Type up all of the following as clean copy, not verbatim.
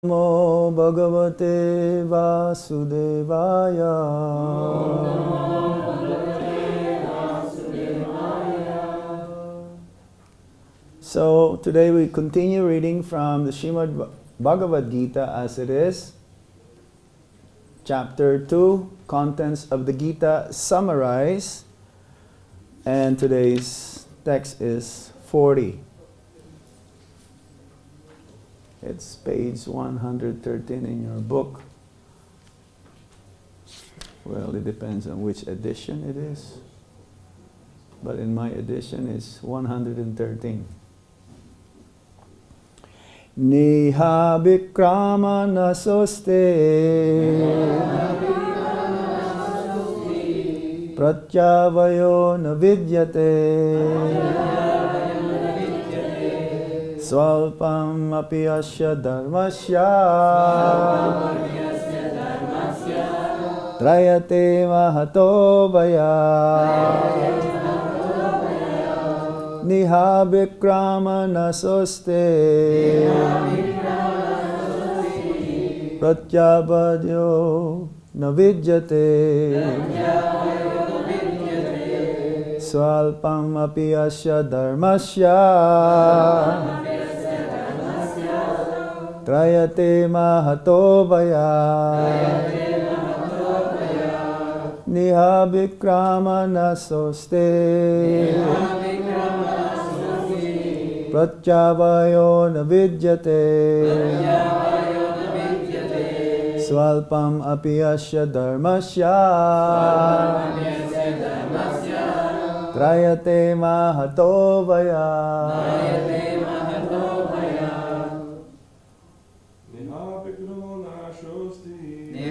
Namo Bhagavate Vasudevaya. So today we continue reading from the Srimad Bhagavad Gita as it is. Chapter 2, contents of the Gita summarized. And today's text is 40. It's page 113 in your book. Well, it depends on which edition it is. But in my edition, it's 113. Niha Vikrama Nasoste Pratyavayo Navidyate Swalpam api asya dharmasya Trayate mahato vaya Niha Vikrama Nasoste Pratyabhadyo Navidyate Swalpam api asya dharmasya Trayate mahato vaya Niha Vikrama Nasoste Pratyavayo navidyate Swalpam api asya dharmasya Trayate mahato vaya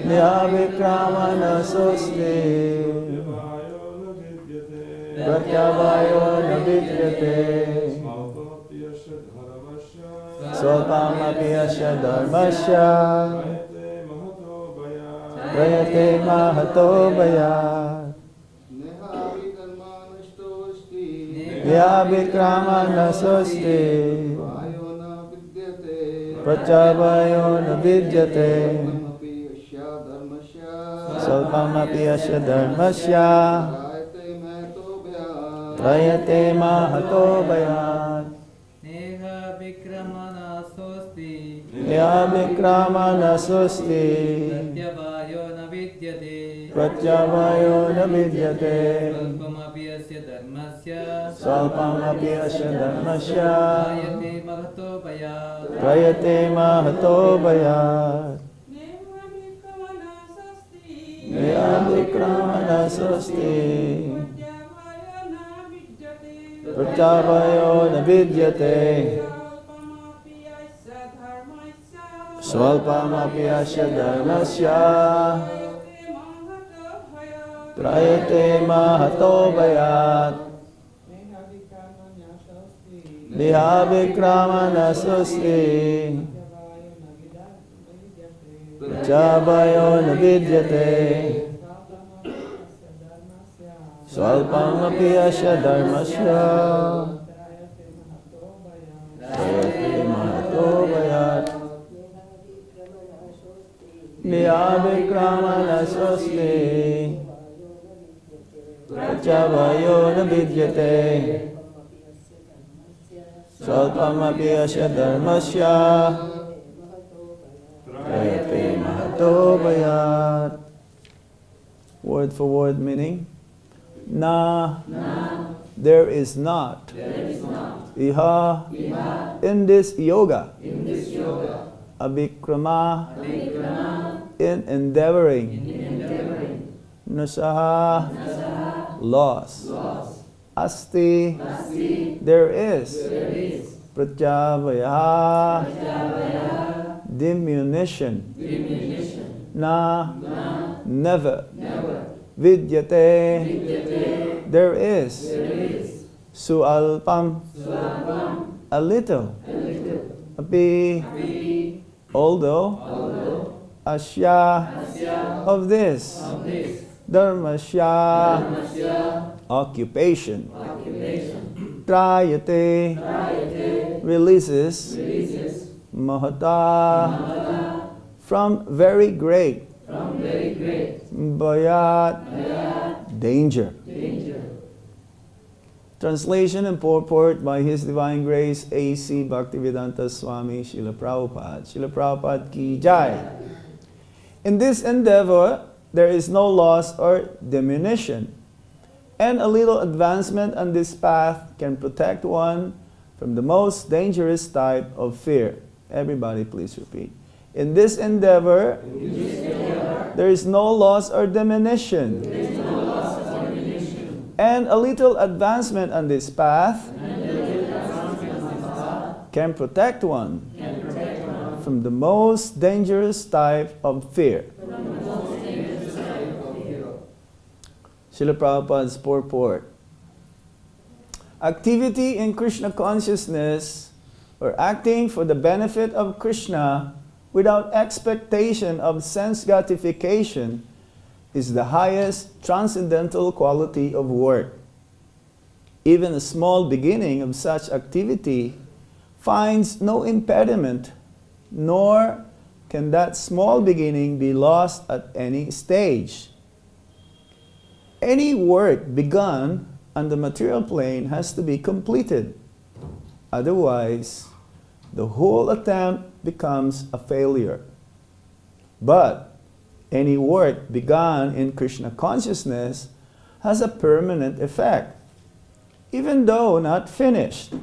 Niha Vikrama Nasoste Pratyavayo navidyate Swalpam api asya dharmasya Trayate mahato vaya Niha Vikrama Nasoste Pratyavayo navidyate Swalpam api asya dharmasya Trayate mahato vaya Niha Vikrama Nasosti Niha Vikrama Nasosti Pratyavayo navidyate Pratyavayo navidyate Swalpam api asya dharmasya Swalpam api asya dharmasya Trayate mahato vaya Trayate mahato vaya Niha Vikrama Nasosti Pratyavayo navidyate Swalpam api asya dharmasya Trayate mahato vaya Niha Vikrama Nasosti Pratyavayo navidyate Swalpam api asya dharmasya Trayate mahato vaya Niha Vikrama Nasosti Pratyavayo navidyate Swalpam api asya dharmasya Trayate mahato vaya. Word for word meaning. Na, there is not. Iha, in this yoga. Abhikrama, in endeavoring. Nasaha, loss. Asti, there is. Pratyavaya, diminution. Na, never. Vidyate, there is. Sualpam, a little. Api, although. Asya, of this. Dharmasya, occupation. Trayate, releases. Mahata, from very great bayat, danger. Translation and purport by His Divine Grace A.C. Bhaktivedanta Swami Srila Prabhupada. Srila Prabhupada ki jai. In this endeavor, there is no loss or diminution, and a little advancement on this path can protect one from the most dangerous type of fear. Everybody please repeat. In this endeavor, there is no loss or diminution, and a little advancement on this path can protect one from the most dangerous type of fear. Srila Prabhupada's purport. Activity in Krishna consciousness, or acting for the benefit of Krishna without expectation of sense gratification, is the highest transcendental quality of work. Even a small beginning of such activity finds no impediment, nor can that small beginning be lost at any stage. Any work begun on the material plane has to be completed. Otherwise, the whole attempt becomes a failure. But any work begun in Krishna consciousness has a permanent effect, even though not finished.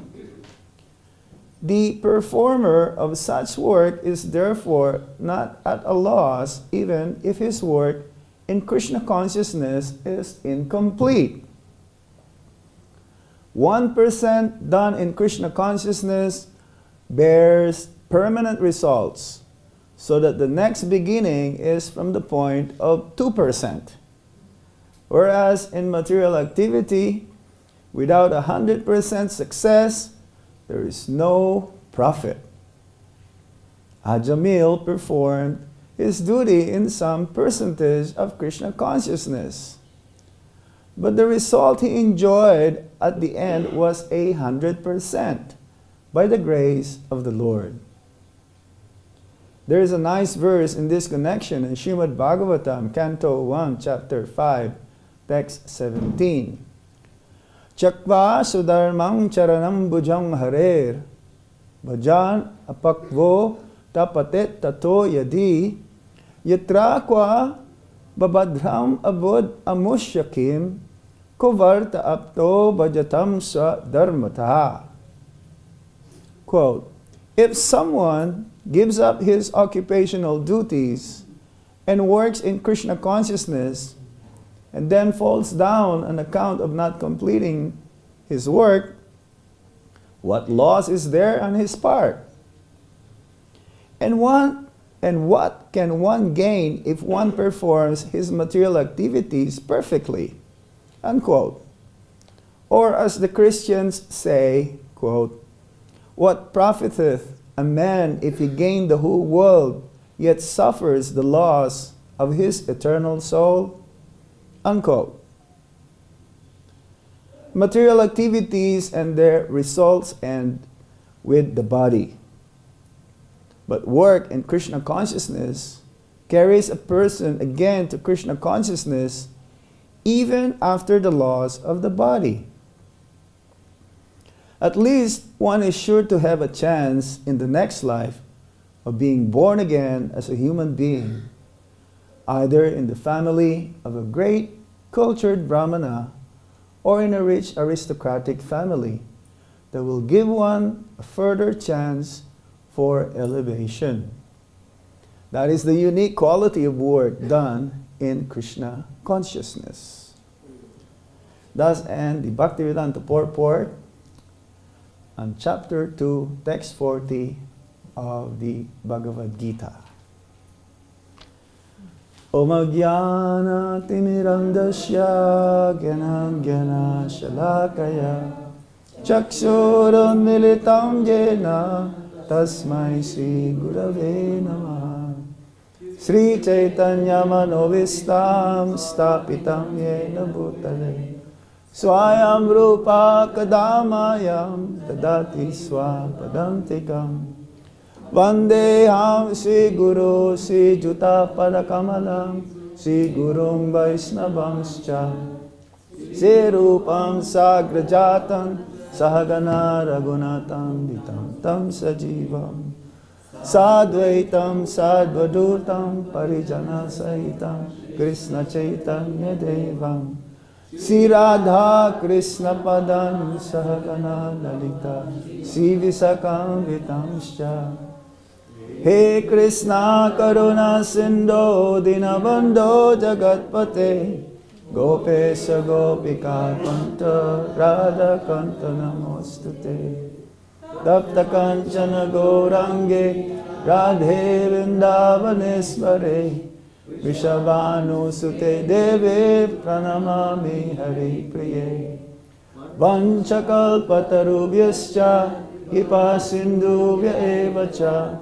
The performer of such work is therefore not at a loss, even if his work in Krishna consciousness is incomplete. 1% done in Krishna consciousness bears permanent results, so that the next beginning is from the point of 2%. Whereas in material activity, without 100% success, there is no profit. Ajamil performed his duty in some percentage of Krishna consciousness, but the result he enjoyed at the end was 100% by the grace of the Lord. There is a nice verse in this connection in Srimad Bhagavatam, Canto 1, Chapter 5, Text 17. Chakva sudharmang charanam bhujam harer bhajan apakvo tapatet tato yadi yatra kwa babadhram abud amushyakim kovarta apto bhajatam sa dharmata. Quote, if someone gives up his occupational duties and works in Krishna consciousness and then falls down on account of not completing his work, what loss is there on his part? And what can one gain if one performs his material activities perfectly? Unquote. Or as the Christians say, quote, what profiteth a man if he gain the whole world, yet suffers the loss of his eternal soul? Unquote. Material activities and their results end with the body. But work in Krishna consciousness carries a person again to Krishna consciousness even after the loss of the body. At least one is sure to have a chance in the next life of being born again as a human being, either in the family of a great cultured Brahmana or in a rich aristocratic family that will give one a further chance for elevation. That is the unique quality of work done in Krishna consciousness. Thus end the Bhaktivedanta purport on chapter 2, text 40 of the Bhagavad Gita. Om Jnana Timirandasya Gyanam Gyana Shalakaya Chakshura Militam Jena Tasmai Sri Gurave Namaha Sri Chaitanya Manovistam Stapitam Yena Bhutale Swayam Rupa Kadamayam Tadati Swapadantikam Vandeham Sri Guru Sri Juta Padakamalam Sri Gurum Vaisnavamscha Sri Rupam Sagrajatam Sahagana Raghunatam Vitam Tam Sajivam Sadvaitam Sadvadutam Parijana Sahitam Krishna Chaitanya Devam Sri Radha Krishna Padan Sahagana Lalita Sri Visakam Vitamscha He Krishna Karuna Sindho Dinabandho Jagatpate Gopesha Gopika Kanta Radha Kanta Namostute Tapta Kanchana Gaurange Radhe Vrindavaneshware Vishavanu Sute Deve Pranamami Hari Priye Vanchakalpatarubhyascha Hipa Sindhuvya Evacha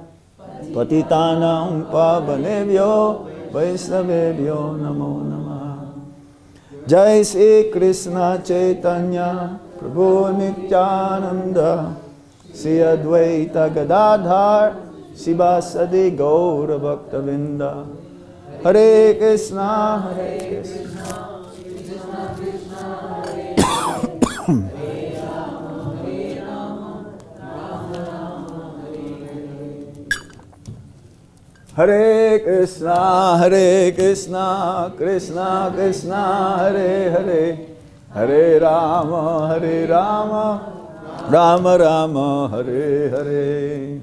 Patitanam Pavanebhyo Vaisnavebhyo Namo Namaha Jai Sri Krishna Chaitanya Prabhu Nityananda Sri Advaita Gadadhar Sivasadi Gaura Bhaktavinda Hare Krishna Hare Krishna Hare Krishna, Hare Krishna, Krishna Krishna, Hare Hare, Hare Rama, Rama Rama, Hare Hare.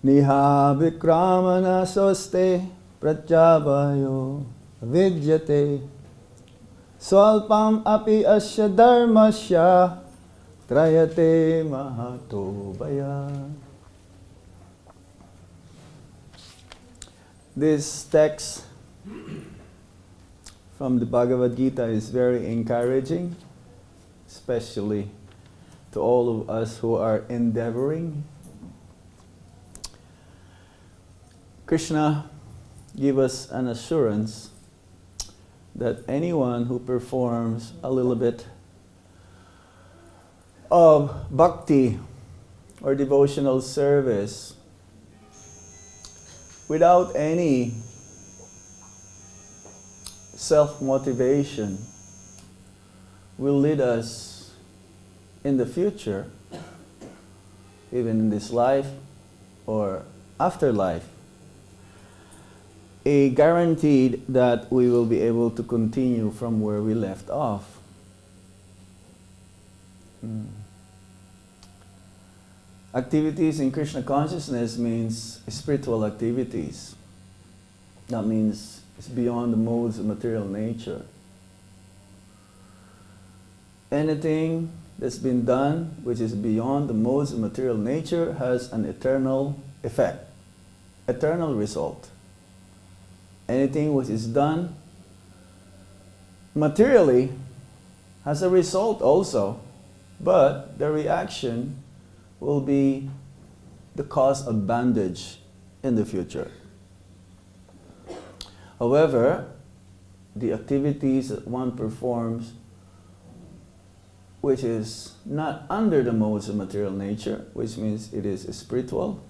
Niha Vikramana Soste Pratyabhayo Vidyate Swalpam Api Asya Dharmasya Trayate Mahato Baya. This text from the Bhagavad Gita is very encouraging, especially to all of us who are endeavoring. Krishna gives us an assurance that anyone who performs a little bit of bhakti or devotional service without any self-motivation will lead us in the future, even in this life or afterlife, a guaranteed that we will be able to continue from where we left off. Activities in Krishna consciousness means spiritual activities. That means it's beyond the modes of material nature. Anything that's been done which is beyond the modes of material nature has an eternal effect, eternal result. Anything which is done materially has a result also, but the reaction will be the cause of bondage in the future. However, the activities that one performs which is not under the modes of material nature, which means it is spiritual,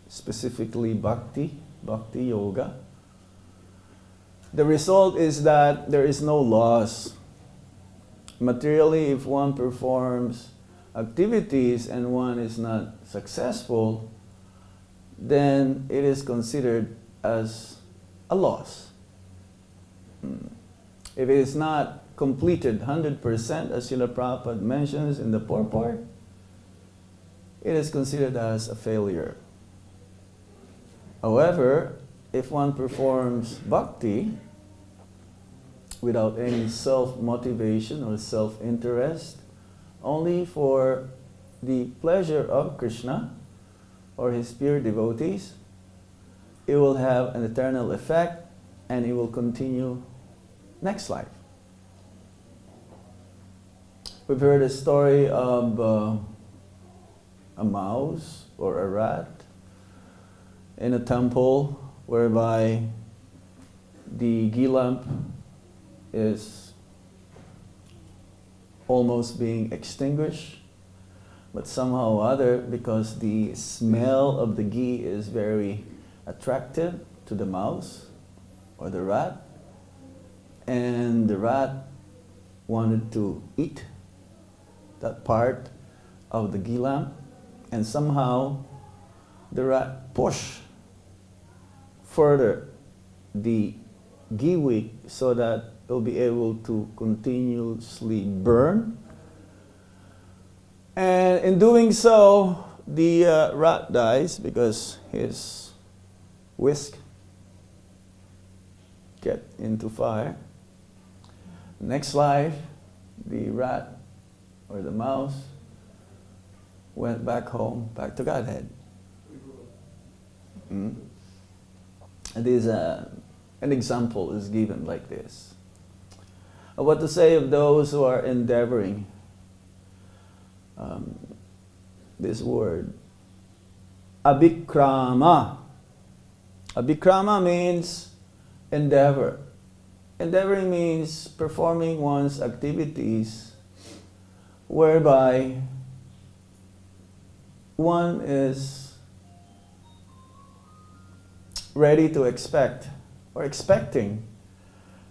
specifically bhakti yoga, the result is that there is no loss. Materially, if one performs activities and one is not successful, then it is considered as a loss. If it is not completed 100%, as Srila Prabhupada mentions in the purport, it is considered as a failure. However, if one performs bhakti without any self-motivation or self-interest, only for the pleasure of Krishna or his pure devotees, it will have an eternal effect and it will continue next life. We've heard a story of a mouse or a rat in a temple whereby the ghee lamp is almost being extinguished But somehow or other, because the smell of the ghee is very attractive to the mouse or the rat, and the rat wanted to eat that part of the ghee lamp, and somehow the rat pushed further the ghee wick so that it will be able to continuously burn. And in doing so, the rat dies because his whisk get into fire. Next life, the rat or the mouse went back home, back to Godhead. And there's an example is given like this. What to say of those who are endeavoring this word, abhikrama. Abhikrama means endeavor. Endeavoring means performing one's activities whereby one is ready to expect or expecting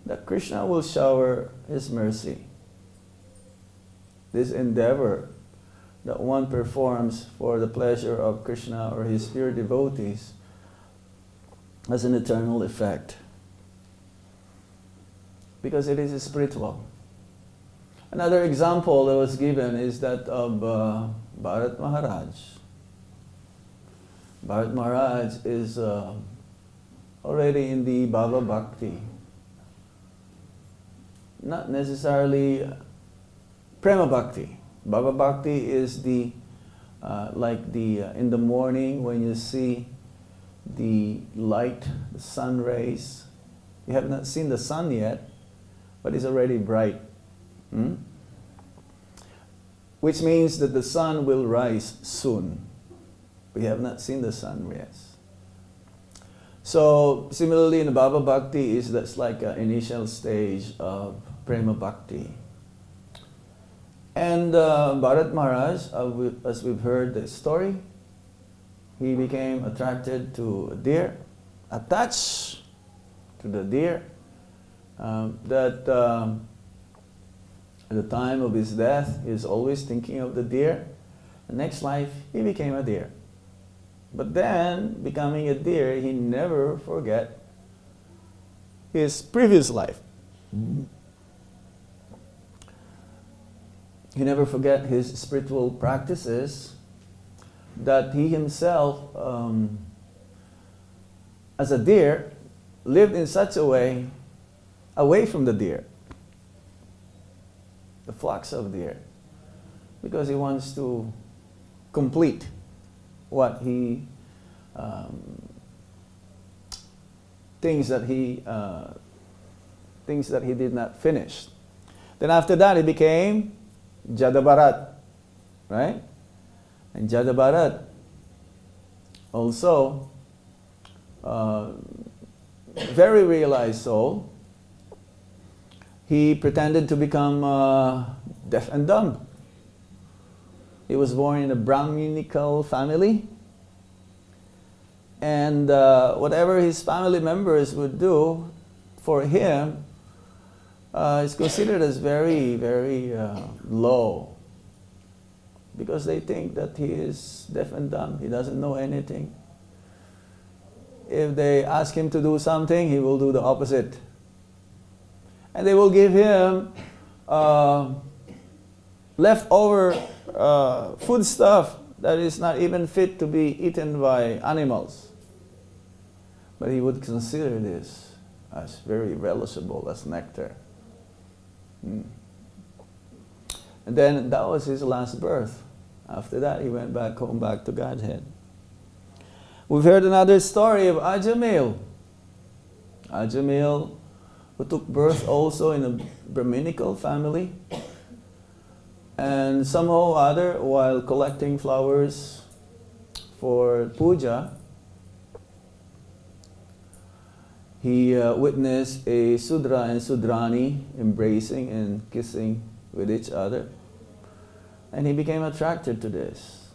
that Krishna will shower His mercy. This endeavor that one performs for the pleasure of Krishna or His pure devotees has an eternal effect, because it is spiritual. Another example that was given is that of Bharat Maharaj. Bharat Maharaj is already in the Bhava Bhakti. Not necessarily Prema Bhakti. Bhava Bhakti is the in the morning when you see the light, the sun rays. You have not seen the sun yet, but it's already bright. Which means that the sun will rise soon. We have not seen the sun yet. So similarly in the Bhava Bhakti, that's like an initial stage of Prema Bhakti. And Bharat Maharaj, as we've heard the story, he became attracted to a deer, attached to the deer, that at the time of his death, he was always thinking of the deer. The next life, he became a deer. But then, becoming a deer, he never forget his previous life. He never forget his spiritual practices, that he himself, as a deer, lived in such a way, away from the deer, the flocks of deer, because he wants to complete what he, things that he did not finish. Then after that, he became Jadabharat, right? And Jadabharat also very realized soul. He pretended to become deaf and dumb. He was born in a Brahminical family, and whatever his family members would do for him is considered as very, very low, because they think that he is deaf and dumb. He doesn't know anything. If they ask him to do something, he will do the opposite. And they will give him leftover food stuff that is not even fit to be eaten by animals. But he would consider this as very relishable, as nectar. And then that was his last birth. After that, he went back home, back to Godhead. We've heard another story of Ajamil. Ajamil, who took birth also in a Brahminical family, and somehow or other, while collecting flowers for puja, he witnessed a Sudra and Sudrani embracing and kissing with each other. And he became attracted to this.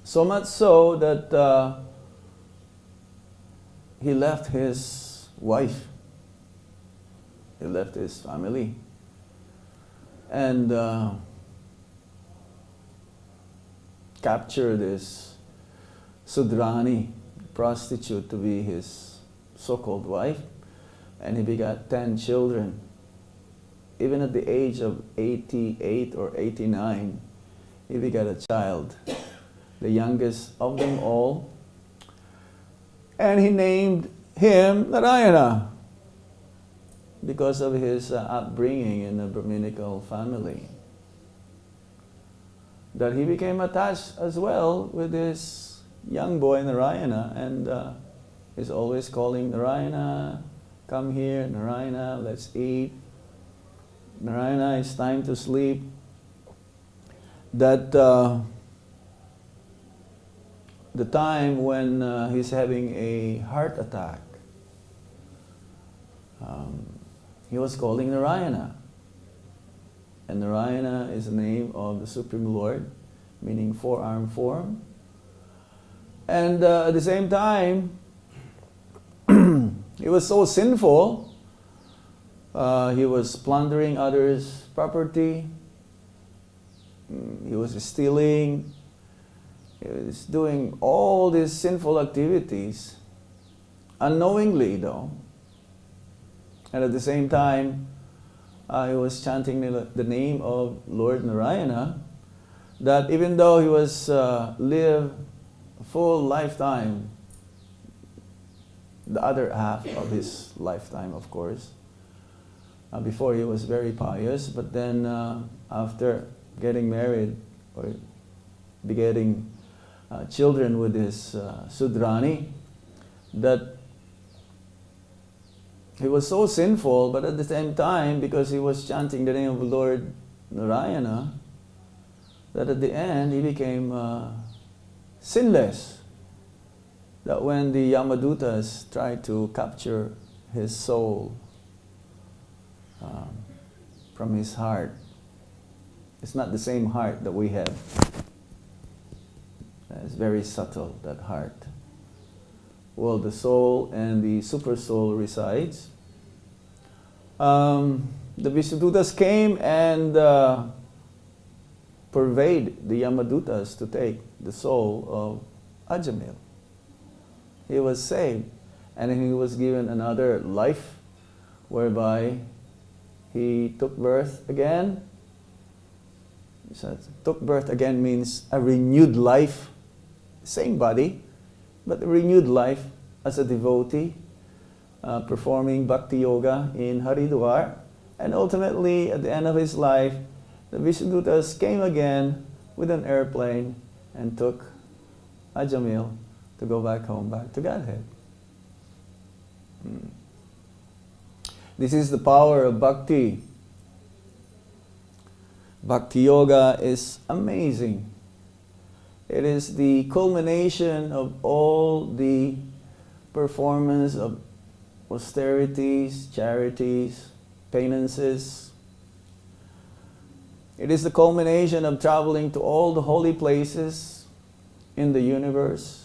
So much so that he left his wife. He left his family. And captured this Sudrani, prostitute, to be his so-called wife. And he begot 10 children. Even at the age of 88 or 89, he begot a child, the youngest of them all. And he named him Narayana because of his upbringing in a Brahminical family. That he became attached as well with this young boy Narayana, and he's always calling Narayana, come here, Narayana, let's eat. Narayana, it's time to sleep. That the time when he's having a heart attack, he was calling Narayana. And Narayana is the name of the Supreme Lord, meaning four-armed form. And at the same time, he was so sinful. He was plundering others' property. He was stealing. He was doing all these sinful activities, unknowingly though. And at the same time, he was chanting the name of Lord Narayana, that even though he was lived a full lifetime, the other half of his lifetime, of course, before he was very pious, but then after getting married or begetting children with his Sudrani, that he was so sinful, but at the same time, because he was chanting the name of Lord Narayana, that at the end he became sinless. That when the Yamadutas tried to capture his soul from his heart, it's not the same heart that we have. It's very subtle, that heart. Well, the soul and the super soul resides. The Vishnudutas came and pervade the Yamadutas to take the soul of Ajamil. He was saved, and he was given another life whereby he took birth again. So took birth again means a renewed life, same body, but a renewed life as a devotee, performing bhakti yoga in Haridwar. And ultimately, at the end of his life, the Vishnudutas came again with an airplane and took Ajamil to go back home, back to Godhead. This is the power of bhakti. Bhakti yoga is amazing. It is the culmination of all the performance of austerities, charities, penances. It is the culmination of traveling to all the holy places in the universe.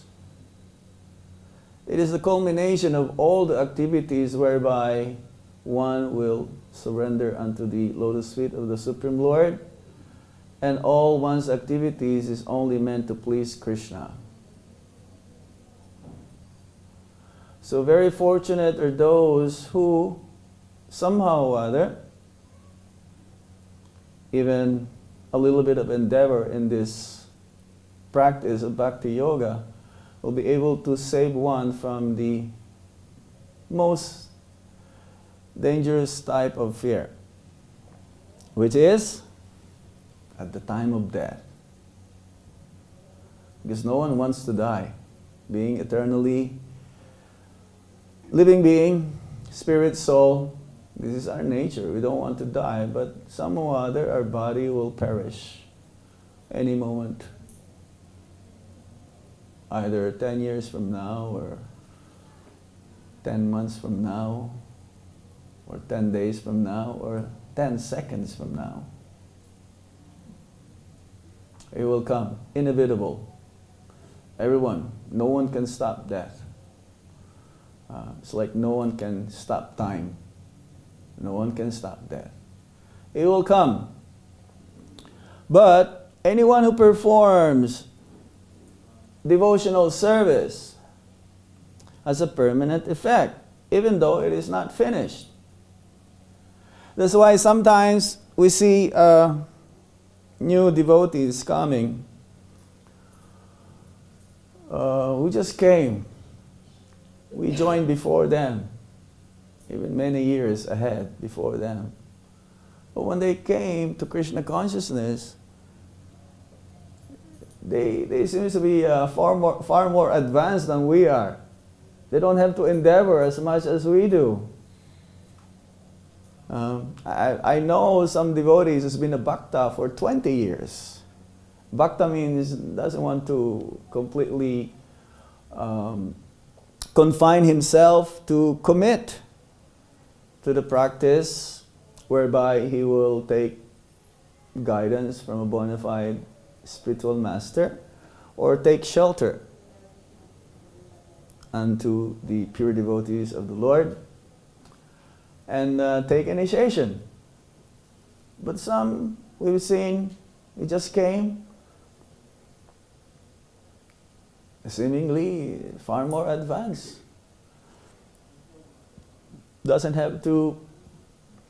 It is the culmination of all the activities whereby one will surrender unto the lotus feet of the Supreme Lord, and all one's activities is only meant to please Krishna. So very fortunate are those who somehow or other, even a little bit of endeavor in this practice of bhakti yoga, will be able to save one from the most dangerous type of fear, which is at the time of death. Because no one wants to die. Being eternally living being, spirit, soul, this is our nature. We don't want to die, but somehow or other our body will perish any moment. Either 10 years from now, or 10 months from now, or 10 days from now, or 10 seconds from now. It will come, inevitable. Everyone, no one can stop death. It's like no one can stop time. No one can stop death. It will come. But anyone who performs devotional service has a permanent effect, even though it is not finished. That's why sometimes we see new devotees coming who just came. We joined before them, even many years ahead before them. But when they came to Krishna consciousness, they seem to be far more advanced than we are. They don't have to endeavor as much as we do. I know some devotees who's been a bhakta for 20 years. Bhakta means doesn't want to completely confine himself to commit to the practice whereby he will take guidance from a bona fide spiritual master or take shelter unto the pure devotees of the Lord and take initiation. But some we've seen, he just came, seemingly far more advanced. Doesn't have to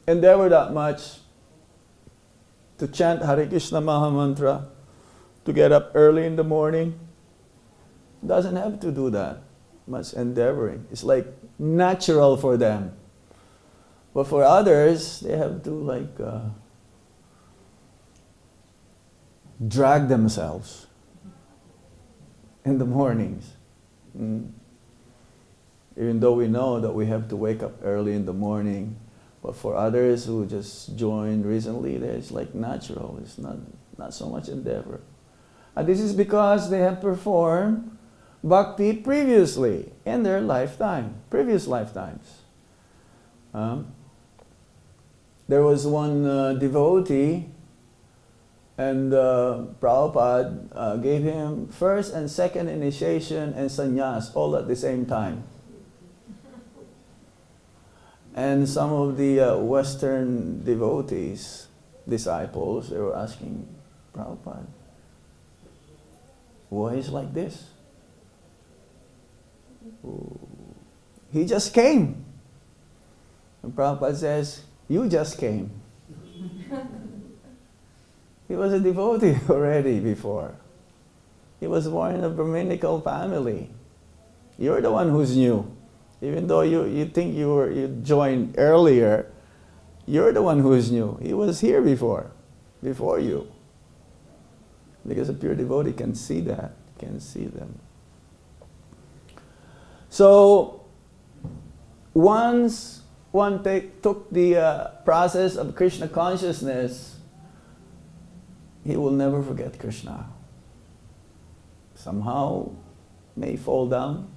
endeavor that much to chant Hare Krishna Maha Mantra, to get up early in the morning. Doesn't have to do that much endeavoring. It's like natural for them. But for others, they have to drag themselves in the mornings. Even though we know that we have to wake up early in the morning, but for others who just joined recently, it's like natural. It's not so much endeavor. And this is because they have performed bhakti previously in their lifetime, previous lifetimes. There was one devotee, and Prabhupada gave him first and second initiation and sannyas all at the same time. And some of the Western devotees, disciples, they were asking Prabhupada, why is like this? He just came. And Prabhupada says, you just came. He was a devotee already before. He was born in a Brahminical family. You're the one who's new. Even though you think you joined earlier, you're the one who is new. He was here before you. Because a pure devotee can see that, can see them. So, once one took the process of Krishna consciousness, he will never forget Krishna. Somehow may fall down,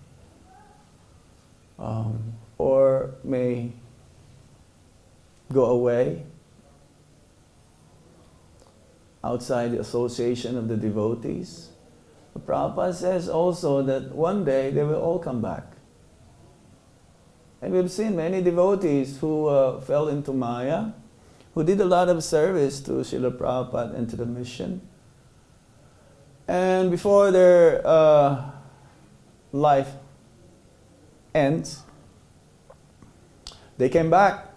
or may go away outside the association of the devotees. But Prabhupada says also that one day they will all come back. And we've seen many devotees who fell into Maya, who did a lot of service to Srila Prabhupada and to the mission. And before their life ends, they came back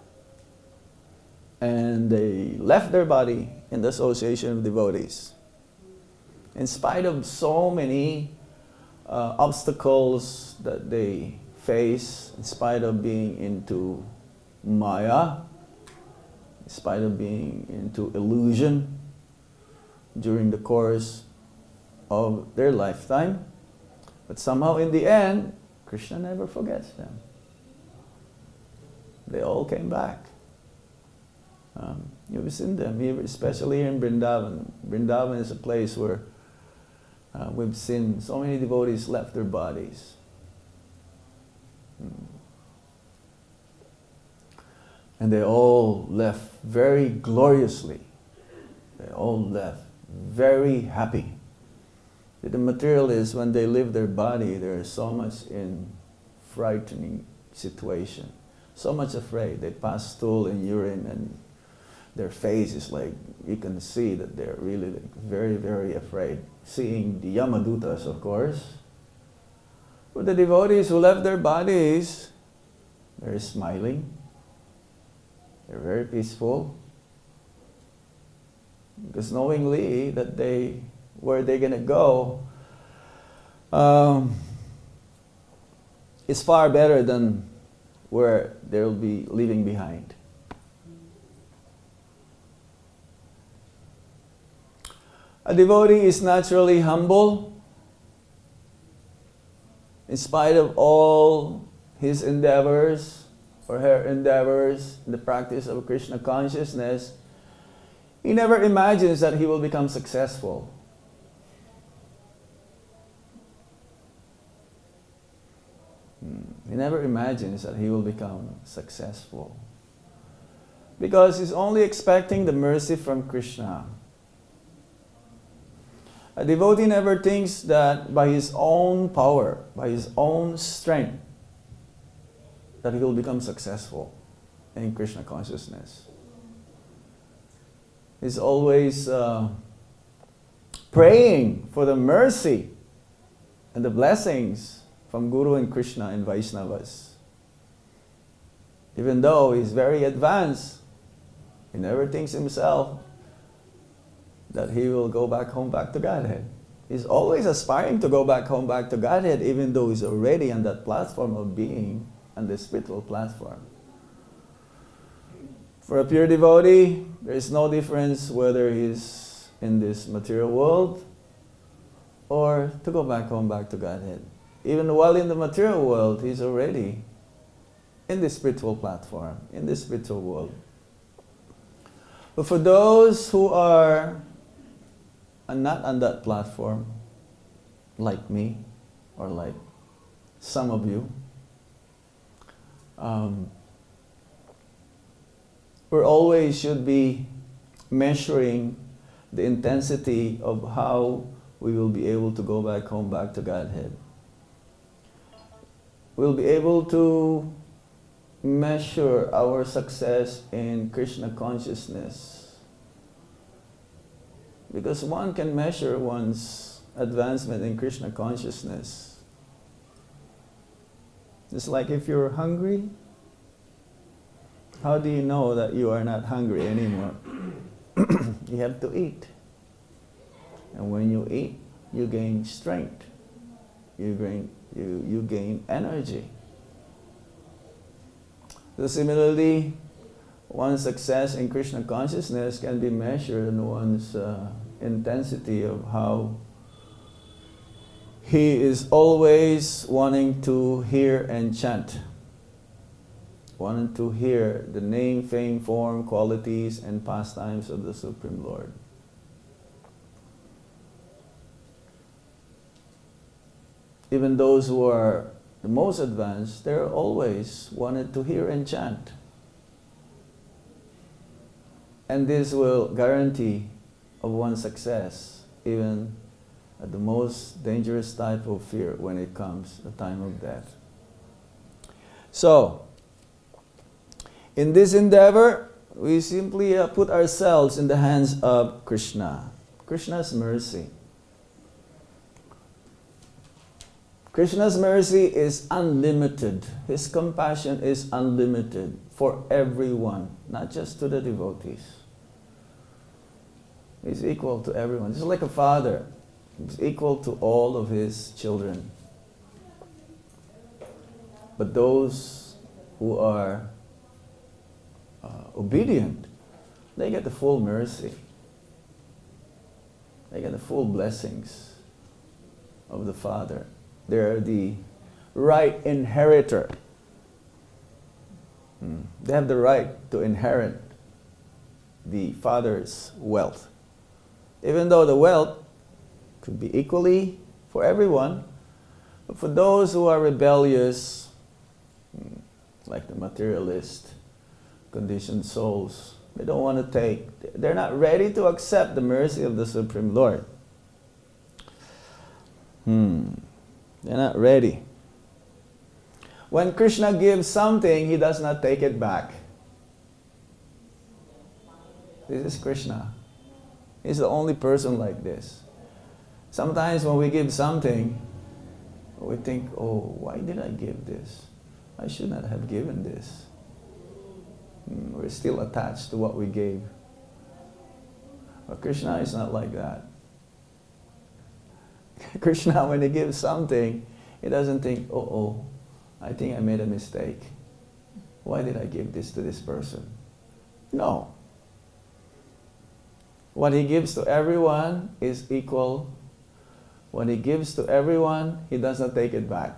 and they left their body in the association of devotees. In spite of so many obstacles that they face, in spite of being into Maya, in spite of being into illusion during the course of their lifetime, but somehow in the end, Krishna never forgets them. They all came back. You've seen them, especially here in Vrindavan. Vrindavan is a place where we've seen so many devotees left their bodies. And they all left very gloriously. They all left very happy. The materialists, when they leave their body, they're so much in frightening situation, so much afraid. They pass stool and urine, and their face is like, you can see that they're really like very, very afraid. Seeing the Yamadutas, of course. But the devotees who left their bodies, they're smiling. They're very peaceful. Because knowingly that where they're going to go is far better than where they'll be leaving behind. A devotee is naturally humble in spite of all his endeavors or her endeavors in the practice of Krishna consciousness. He never imagines that he will become successful. He never imagines that he will become successful. Because he's only expecting the mercy from Krishna. A devotee never thinks that by his own power, by his own strength, that he will become successful in Krishna consciousness. He's always praying for the mercy and the blessings from Guru and Krishna and Vaishnavas. Even though he's very advanced, he never thinks himself that he will go back home, back to Godhead. He's always aspiring to go back home, back to Godhead, even though he's already on that platform of being, on the spiritual platform. For a pure devotee, there is no difference whether he's in this material world or to go back home, back to Godhead. Even while in the material world, he's already in the spiritual platform, in the spiritual world. But for those who are not on that platform, like me, or like some of you, we always should be measuring the intensity of how we will be able to go back home, back to Godhead. We'll be able to measure our success in Krishna consciousness. Because one can measure one's advancement in Krishna consciousness. It's like if you're hungry, how do you know that you are not hungry anymore? You have to eat. And when you eat, you gain strength. You gain energy. So similarly, one's success in Krishna consciousness can be measured in one's intensity of how he is always wanting to hear and chant. Wanting to hear the name, fame, form, qualities, and pastimes of the Supreme Lord. Even those who are the most advanced, they're always wanted to hear and chant. And this will guarantee of one's success, even at the most dangerous type of fear when it comes the time of death. So, in this endeavor, we simply put ourselves in the hands of Krishna. Krishna's mercy. Krishna's mercy is unlimited. His compassion is unlimited for everyone, not just to the devotees. He's equal to everyone. Just like a father. He's equal to all of his children. But those who are obedient, they get the full mercy. They get the full blessings of the Father. They're the right inheritor. They have the right to inherit the Father's wealth. Even though the wealth could be equally for everyone, but for those who are rebellious, like the materialist, conditioned souls, They don't want to take. They're not ready to accept the mercy of the Supreme Lord. They're not ready. When Krishna gives something, he does not take it back. This is Krishna. He's the only person like this. Sometimes when we give something, we think, oh, why did I give this? I should not have given this. We're still attached to what we gave. But Krishna is not like that. Krishna, when he gives something, he doesn't think, oh, I think I made a mistake. Why did I give this to this person? No. What he gives to everyone is equal. When he gives to everyone, he does not take it back.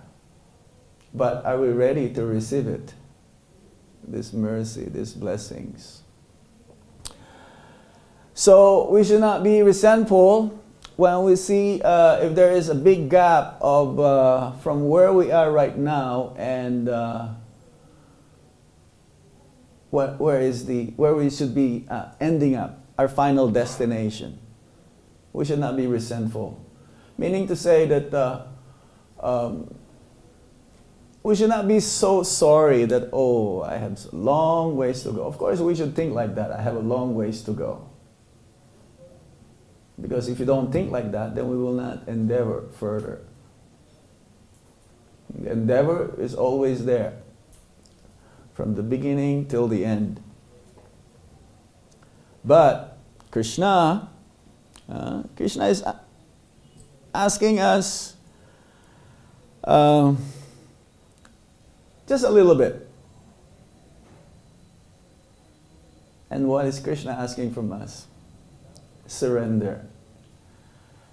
But are we ready to receive it? This mercy, these blessings. So we should not be resentful when we see if there is a big gap of from where we are right now and where we should be ending up, our final destination. We should not be resentful. Meaning to say that we should not be so sorry that, oh, I have a long ways to go. Of course, we should think like that. I have a long ways to go. Because if you don't think like that, then we will not endeavor further. The endeavor is always there, from the beginning till the end. But Krishna is asking us just a little bit. And what is Krishna asking from us? Surrender.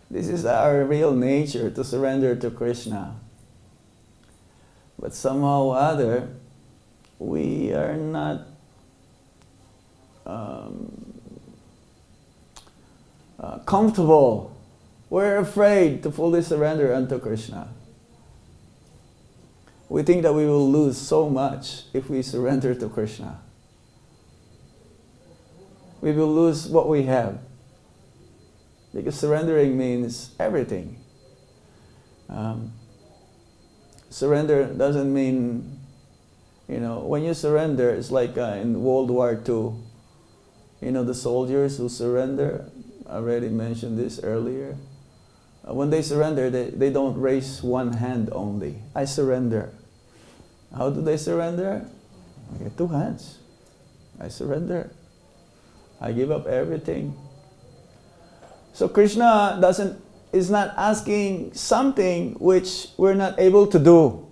This is our real nature, to surrender to Krishna. But somehow or other, we are not comfortable. We're afraid to fully surrender unto Krishna. We think that we will lose so much if we surrender to Krishna. We will lose what we have. Because surrendering means everything. Surrender doesn't mean, when you surrender, it's like in World War II. The soldiers who surrender, I already mentioned this earlier. When they surrender, they don't raise one hand only. I surrender. How do they surrender? I get two hands. I surrender. I give up everything. So Krishna is not asking something which we're not able to do.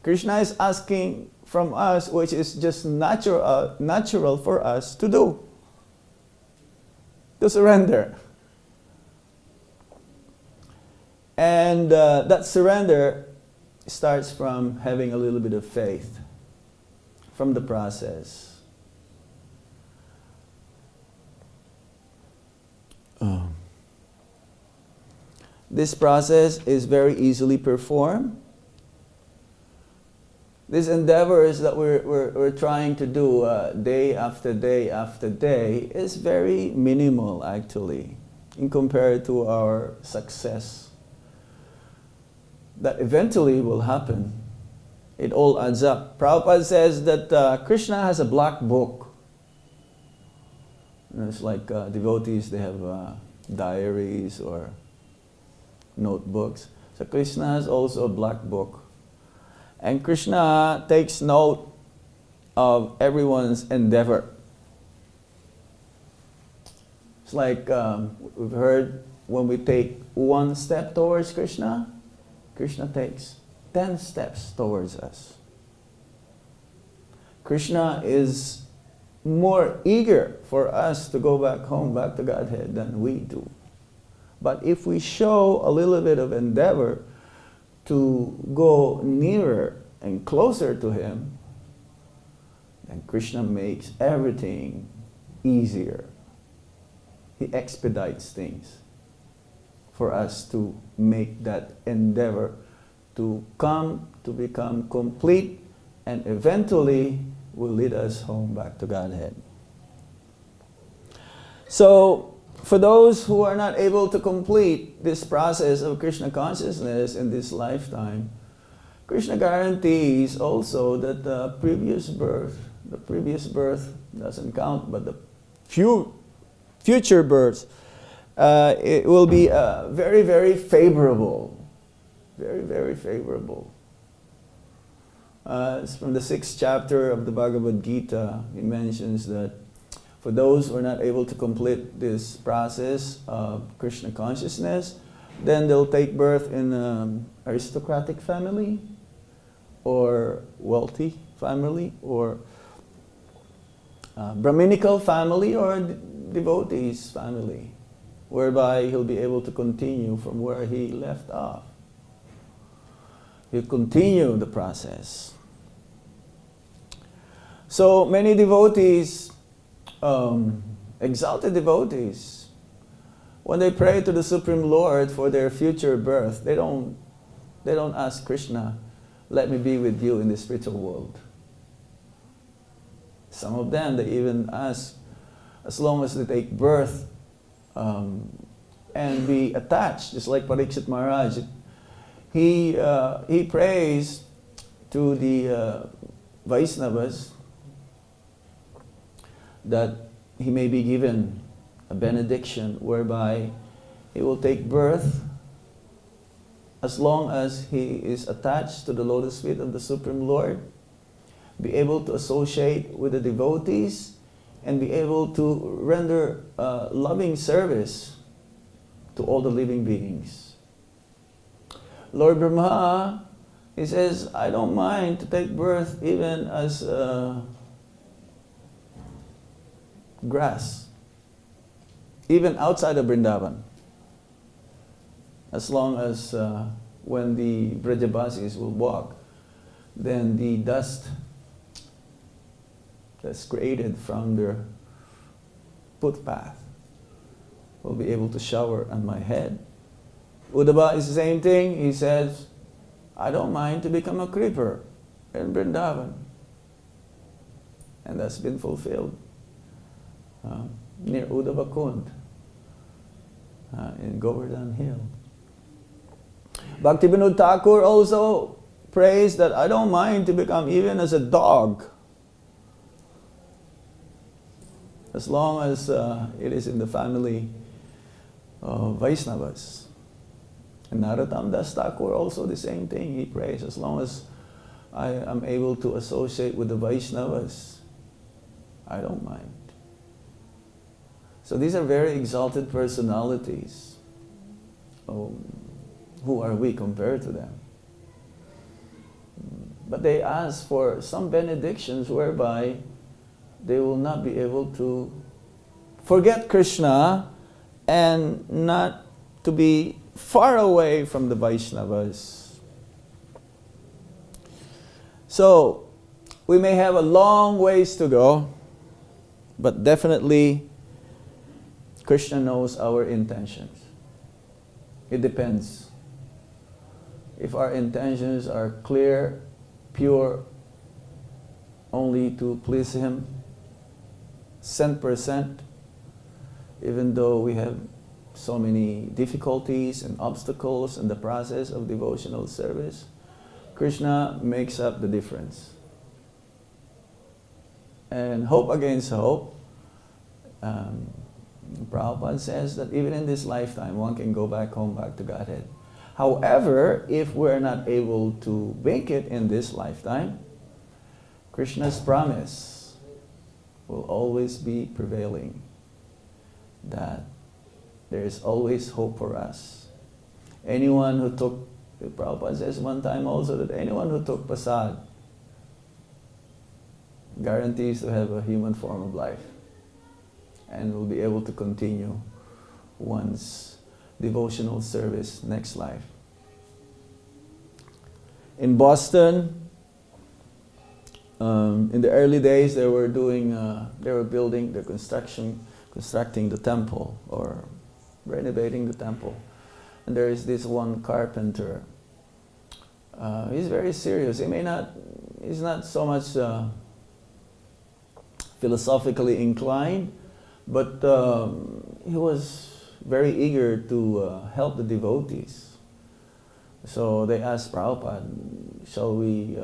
Krishna is asking from us which is just natural for us to do. To surrender. And that surrender starts from having a little bit of faith, from the process. This process is very easily performed. These endeavors that we're trying to do day after day after day is very minimal actually in compared to our success that eventually will happen. It all adds up. Prabhupada says that Krishna has a black book. It's like devotees, they have diaries or notebooks. So Krishna has also a black book. And Krishna takes note of everyone's endeavor. It's like we've heard, when we take one step towards Krishna, Krishna takes 10 steps towards us. Krishna is more eager for us to go back home, back to Godhead, than we do. But if we show a little bit of endeavor to go nearer and closer to Him, then Krishna makes everything easier. He expedites things for us to make that endeavor to come to become complete, and eventually will lead us home back to Godhead. So, for those who are not able to complete this process of Krishna consciousness in this lifetime, Krishna guarantees also that the previous birth doesn't count, but the future births, it will be very, very favorable. Very, very favorable. It's from the 6th chapter of the Bhagavad Gita. He mentions that for those who are not able to complete this process of Krishna consciousness, then they'll take birth in an aristocratic family, or wealthy family, or Brahminical family, or devotees family, whereby he'll be able to continue from where he left off. He'll continue the process. So many devotees, exalted devotees, when they pray to the Supreme Lord for their future birth, they don't ask Krishna, let me be with you in the spiritual world. Some of them, they even ask, as long as they take birth and be attached, just like Parikshit Maharaj. He prays to the Vaisnavas that he may be given a benediction whereby he will take birth as long as he is attached to the lotus feet of the Supreme Lord, be able to associate with the devotees, and be able to render loving service to all the living beings. Lord Brahma, he says, I don't mind to take birth even as grass, even outside of Vrindavan, as long as when the Brajabasis will walk, then the dust that's created from their footpath will be able to shower on my head. Uddhava is the same thing. He says, I don't mind to become a creeper in Vrindavan. And that's been fulfilled near Uddhava Kund in Govardhan Hill. Bhaktivinoda Thakur also prays that I don't mind to become even as a dog, as long as it is in the family of Vaisnavas. And Narottam Das Thakur also the same thing. He prays, as long as I am able to associate with the Vaisnavas, I don't mind. So these are very exalted personalities. Who are we compared to them? But they ask for some benedictions whereby they will not be able to forget Krishna and not to be far away from the Vaishnavas. So, we may have a long ways to go, but definitely Krishna knows our intentions. It depends. If our intentions are clear, pure, only to please Him, 100%, even though we have so many difficulties and obstacles in the process of devotional service, Krishna makes up the difference. And hope against hope, Prabhupada says that even in this lifetime, one can go back home, back to Godhead. However, if we're not able to make it in this lifetime, Krishna's promise will always be prevailing, that there is always hope for us. Anyone who took, Prabhupada says one time also that anyone who took prasad guarantees to have a human form of life and will be able to continue one's devotional service next life. In Boston, in the early days, they were constructing the temple or renovating the temple. And there is this one carpenter. He's very serious. He's not so much philosophically inclined, but he was very eager to help the devotees. So they asked Prabhupada, shall we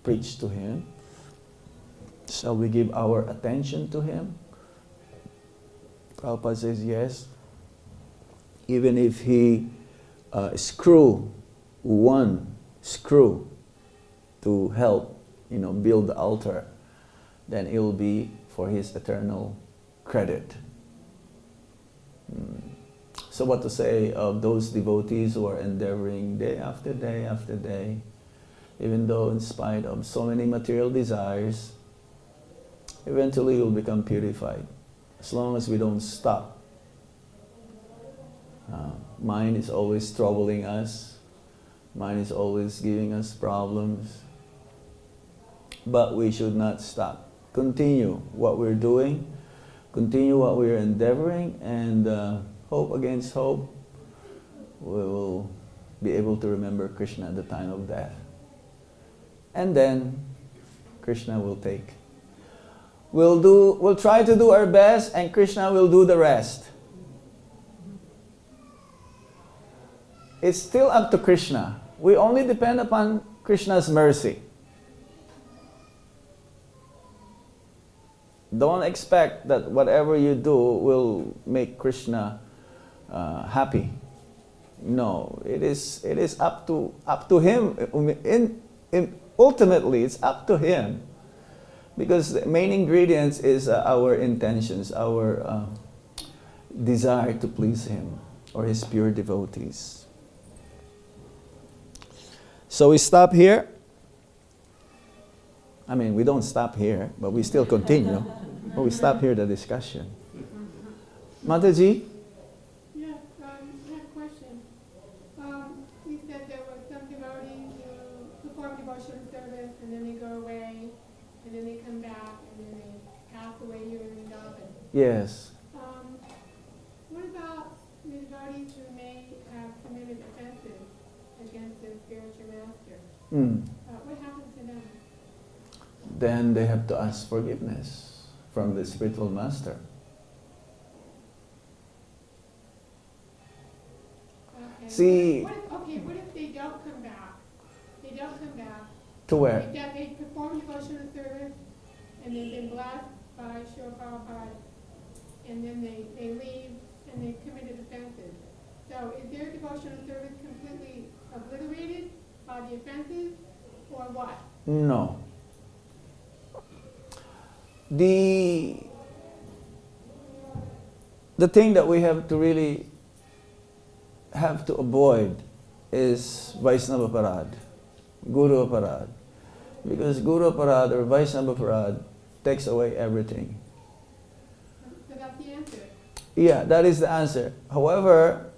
preach to him? Shall we give our attention to him? Prabhupada says yes. Even if he screw one screw to help, build the altar, then it will be for his eternal credit. So what to say of those devotees who are endeavoring day after day after day, even though in spite of so many material desires, eventually we'll become purified, as long as we don't stop. Mind is always troubling us. Mind is always giving us problems. But we should not stop. Continue what we're doing. Continue what we're endeavoring, and hope against hope, we will be able to remember Krishna at the time of death. And then Krishna will take. We'll try to do our best, and Krishna will do the rest. It's still up to Krishna. We only depend upon Krishna's mercy. Don't expect that whatever you do will make Krishna happy. No, it is up to him. Ultimately, it's up to him, because the main ingredients is our intentions, our desire to please him or his pure devotees. So we stop here. I mean, we don't stop here, but we still continue. But we stop here the discussion. Mataji? Yeah, I have a question. You said there were some devotees who perform devotional service, and then they go away, and then they come back, and then they pass away here in Vrindavan. Yes. What about the devotees who may have committed offenses against their spiritual master? What happens to them? Then they have to ask forgiveness from the spiritual master. Okay. See. What if they don't come back? They don't come back. To where? They perform devotional service, and they've been blessed by Srila Prabhupada, and then they leave and they've committed offenses. So is their devotional service completely obliterated by the offenses, or what? No. The thing that we have to really have to avoid is Vaisnava Parad, Guru Parad. Because Guru Parad or Vaisnava Parad takes away everything. So that's the answer. Yeah, that is the answer. However,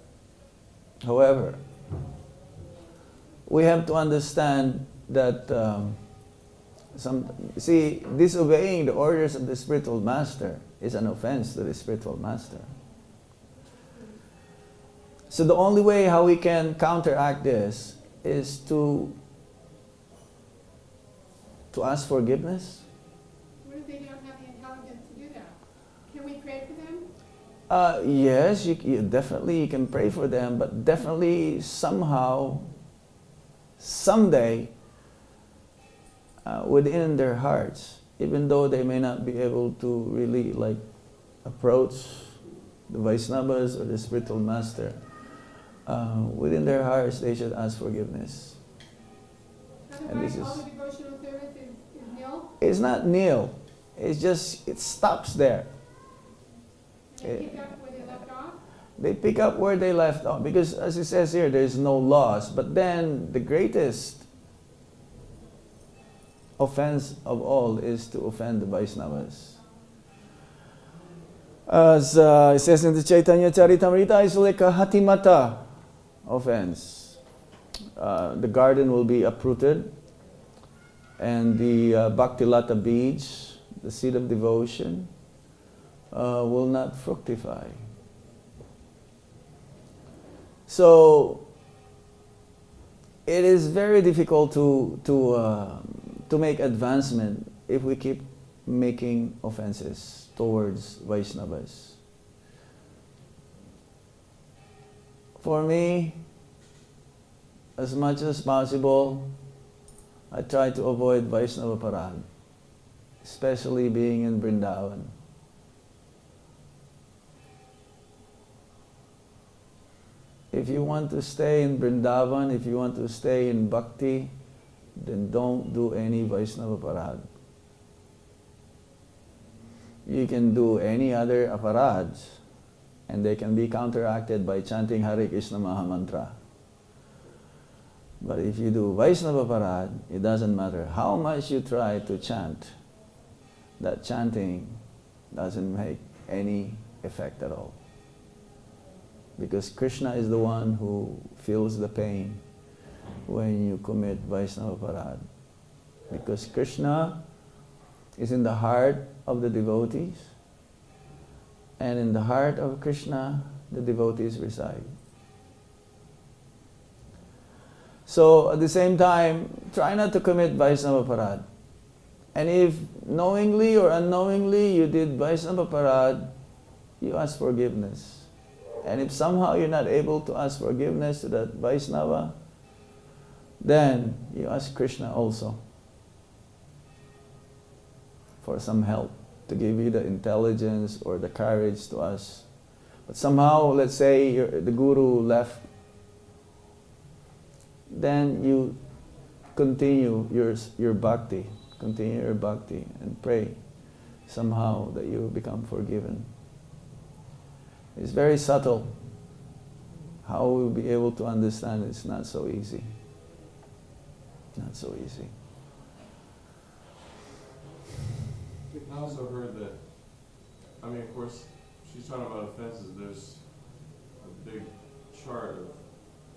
we have to understand that disobeying the orders of the spiritual master is an offense to the spiritual master. So the only way how we can counteract this is to ask forgiveness. What if they don't have the intelligence to do that? Can we pray for them? Yes, you definitely can pray for them, but definitely somehow, someday, within their hearts, even though they may not be able to really approach the Vaisnavas or the spiritual master, within their hearts they should ask forgiveness. Otherwise, all the devotional service is nil? It's not nil. It's just, it stops there. They pick up where they left off? They pick up where they left off, because as it says here, there is no loss. But then the greatest offense of all is to offend the Vaisnavas. As it says in the Chaitanya Charitamrita, it's like a hatimata offense. The garden will be uprooted, and the bhaktilata beads, the seed of devotion, will not fructify. So it is very difficult to make advancement if we keep making offenses towards Vaishnavas. For me, as much as possible, I try to avoid Vaishnava Parad, especially being in Vrindavan. If you want to stay in Vrindavan, if you want to stay in Bhakti, then don't do any Vaishnava Parad. You can do any other aparads, and they can be counteracted by chanting Hare Krishna Mahamantra. But if you do Vaishnava Parad, it doesn't matter how much you try to chant, that chanting doesn't make any effect at all. Because Krishna is the one who feels the pain when you commit Vaishnava Parad. Because Krishna is in the heart of the devotees, and in the heart of Krishna, the devotees reside. So at the same time, try not to commit Vaishnava Parad. And if knowingly or unknowingly you did Vaishnava Parad, you ask forgiveness. And if somehow you're not able to ask forgiveness to that Vaishnava, then you ask Krishna also for some help, to give you the intelligence or the courage to ask. But somehow, let's say the guru left, then you continue your bhakti, and pray somehow that you become forgiven. It's very subtle. How we'll be able to understand it's not so easy. Not so easy. I also heard that, of course, she's talking about offenses. There's a big chart of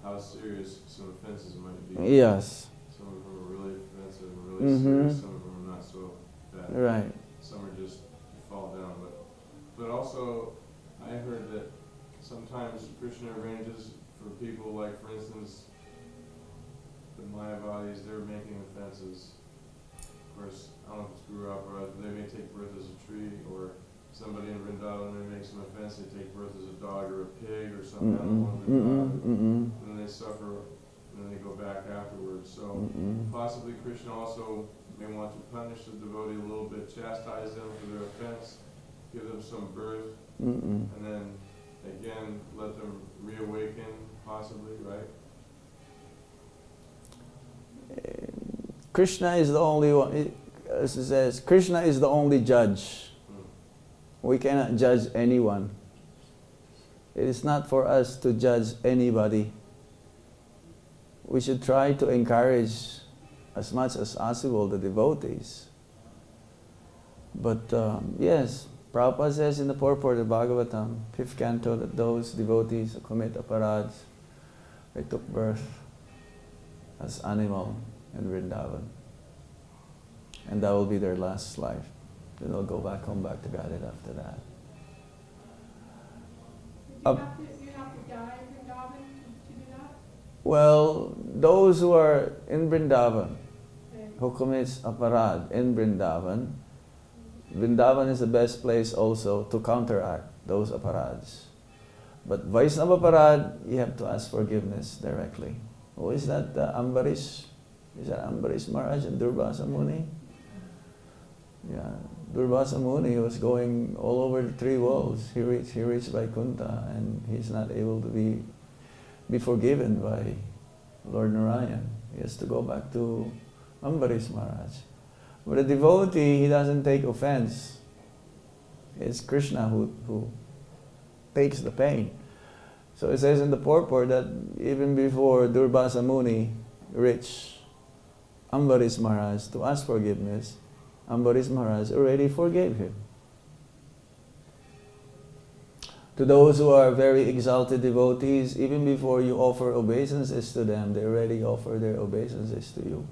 how serious some offenses might be. Yes. Some of them are really offensive and really serious. Some of them are not so bad. Right. Some are just fall down. But also, I heard that sometimes Krishna arranges for people, like for instance, the Mayavadis, they're making offenses. Of course, I don't know if it's Guru Aparad, but they may take birth as a tree, or somebody in Vrindavan may make some offense, they take birth as a dog or a pig or some animal in Vrindavan, and then they suffer, and then they go back afterwards. So possibly Krishna also may want to punish the devotee a little bit, chastise them for their offense, give them some birth, and then again let them reawaken, possibly, right? Krishna is the only one, as it says, Krishna is the only judge. We cannot judge anyone. It is not for us to judge anybody. We should try to encourage as much as possible the devotees. But yes, Prabhupada says in the purport of Bhagavatam, 5th canto, that those devotees who commit aparads, they took birth as animal in Vrindavan. And that will be their last life. Then they'll go back home, back to Godhead after that. You have to die in Vrindavan to do that? Well, those who are in Vrindavan, who commits aparad in Vrindavan, Vrindavan is the best place also to counteract those aparads. But Vaishnava aparad, you have to ask forgiveness directly. Who is that? Ambarish? Is that Ambarish Maharaj and Durvasa Muni? Yeah, Durvasa Muni was going all over the three worlds. He reached Vaikuntha, and he's not able to be forgiven by Lord Narayan. He has to go back to Ambarish Maharaj. But a devotee, he doesn't take offense. It's Krishna who takes the pain. So it says in the purport that even before Durvasa Muni reached Ambarish Maharaj to ask forgiveness, Ambarish Maharaj already forgave him. To those who are very exalted devotees, even before you offer obeisances to them, they already offer their obeisances to you.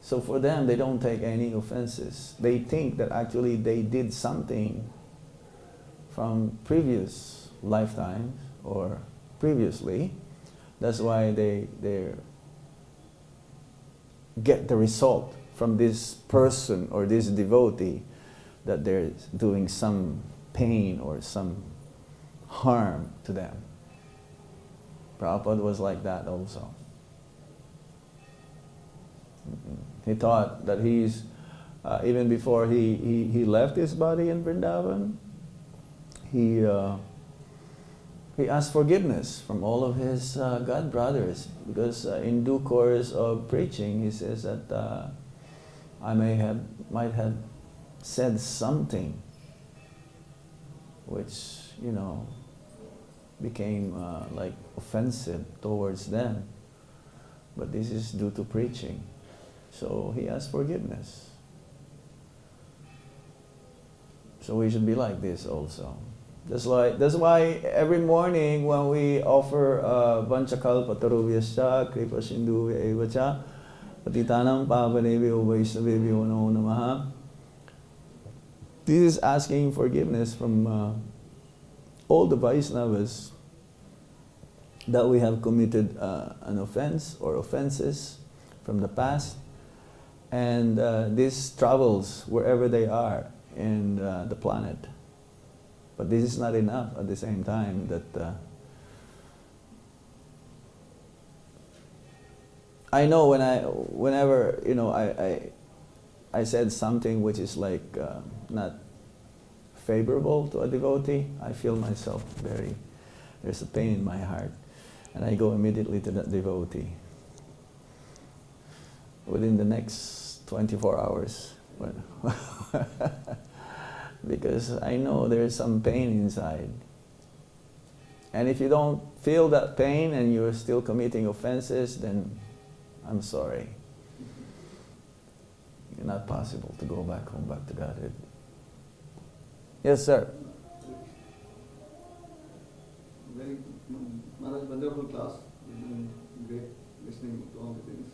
So for them, they don't take any offenses. They think that actually they did something from previous lifetimes or previously. That's why they're get the result from this person or this devotee that they're doing some pain or some harm to them. Prabhupada was like that also. He thought that he's, even before he left his body in Vrindavan, he asked forgiveness from all of his God brothers, because in due course of preaching, he says that I might have said something which, became like offensive towards them. But this is due to preaching. So he asked forgiveness. So we should be like this also. That's why every morning when we offer Vanchakalpa Taruvyascha Kripa Sindhu Evacha Patitanam Pavanebhyo Vaishnavebhyo Namo Namaha. This is asking forgiveness from all the Vaishnavas that we have committed an offense or offenses from the past, and this travels wherever they are in the planet. But this is not enough at the same time that I know whenever I said something which is like not favorable to a devotee, I feel myself there's a pain in my heart, and I go immediately to that devotee within the next 24 hours. Because I know there's some pain inside. And if you don't feel that pain and you're still committing offenses, then I'm sorry. It's not possible to go back home, back to Godhead. Yes, sir. Very Maharaj, wonderful class. Great listening to all the things.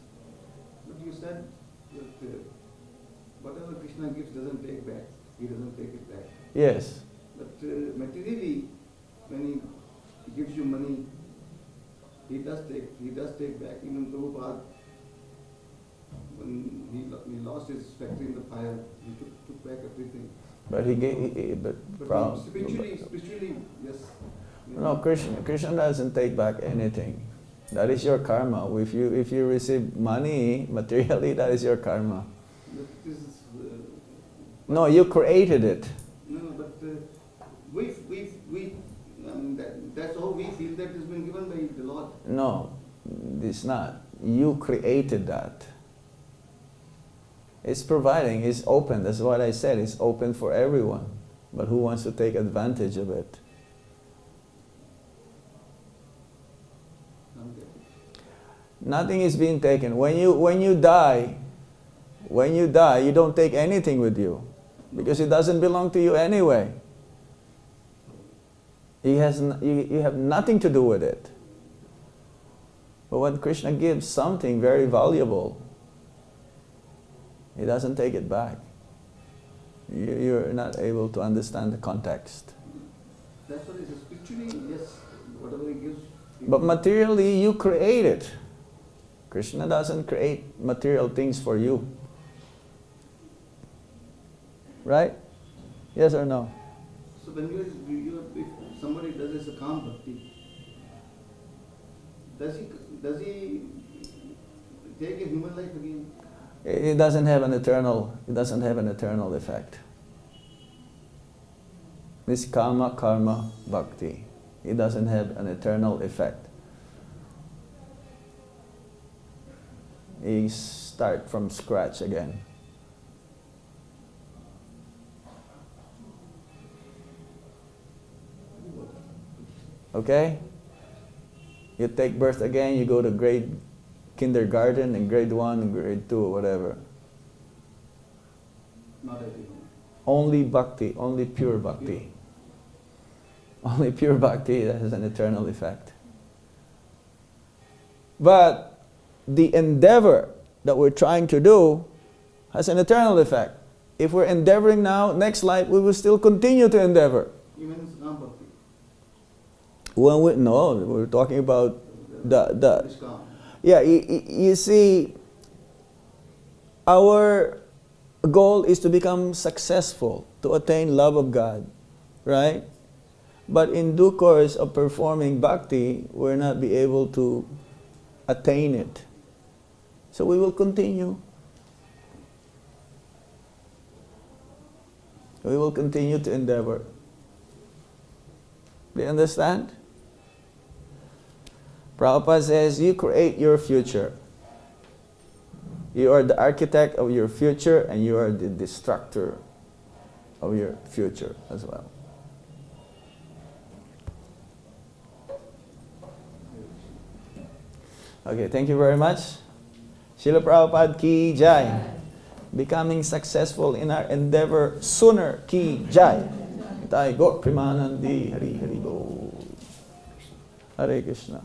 But you said that whatever Krishna gives doesn't take back. He doesn't take it back. Yes. But materially, when he gives you money, he does take back. Even Prabhupada, when he lost his factory in the fire, he took back everything. But he gave, spiritually, yes. No, Krishna doesn't take back anything. That is your karma. If you receive money materially, that is your karma. This is, no, you created it. No, but that's how we feel that it's been given by the Lord. No, it's not. You created that. It's providing, it's open. That's what I said. It's open for everyone. But who wants to take advantage of it? Nothing is being taken. When you die, you don't take anything with you, because it doesn't belong to you anyway. You have nothing to do with it. But when Krishna gives something very valuable, He doesn't take it back. You're not able to understand the context. That's what it is. Spiritually, yes, whatever He gives. But materially, you create it. Krishna doesn't create material things for you. Right? Yes or no? So when if somebody does this ISKCON bhakti, does he take a human life again? It doesn't have an eternal effect. This karma bhakti, it doesn't have an eternal effect. You start from scratch again. Okay? You take birth again, you go to grade kindergarten and grade 1 and grade 2 or whatever. Not everyone. Only bhakti, only pure bhakti. Only pure bhakti that has an eternal effect. But the endeavor that we're trying to do has an eternal effect. If we're endeavoring now, next life we will still continue to endeavor. Even ISKCON bhakti. We're talking about the ISKCON. yeah, you see, our goal is to become successful, to attain love of God, right? But in due course of performing bhakti, we'll not be able to attain it. So we will continue. We will continue to endeavor. Do you understand? Prabhupada says, you create your future. You are the architect of your future and you are the destructor of your future as well. Okay, thank you very much. Srila Prabhupada ki jai. Becoming successful in our endeavor sooner ki jai. Tayo go, Primanandi, Hari Hari Bo. Hare Krishna.